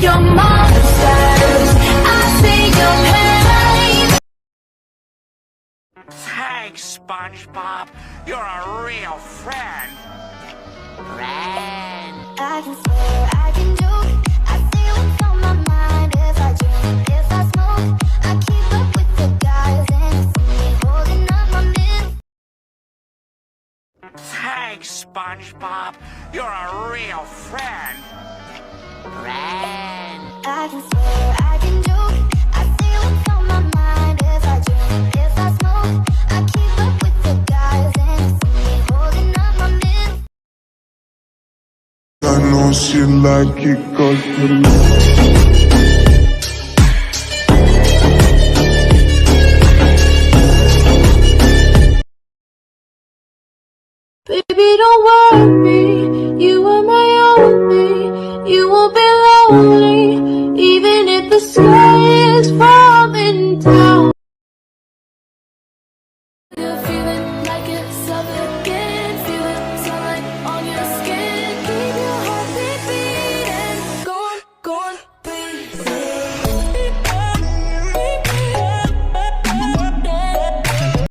your monsters, I see your pain. Thanks, SpongeBob. You're a real friend. Friend. I can swear, I can joke, I say what's on my mind. If I drink, if I smoke, I keep up with the guys and you see me holding up my middle. Thanks, SpongeBob. You're a real friend. Friend. I can swear, I can joke, I say what's on my mind. If I drink, if I smoke, I keep up with the guys and you see me holding up my middle. I know she like it 'cause you Baby, don't worry, you are my only. You won't be lonely, even if the sky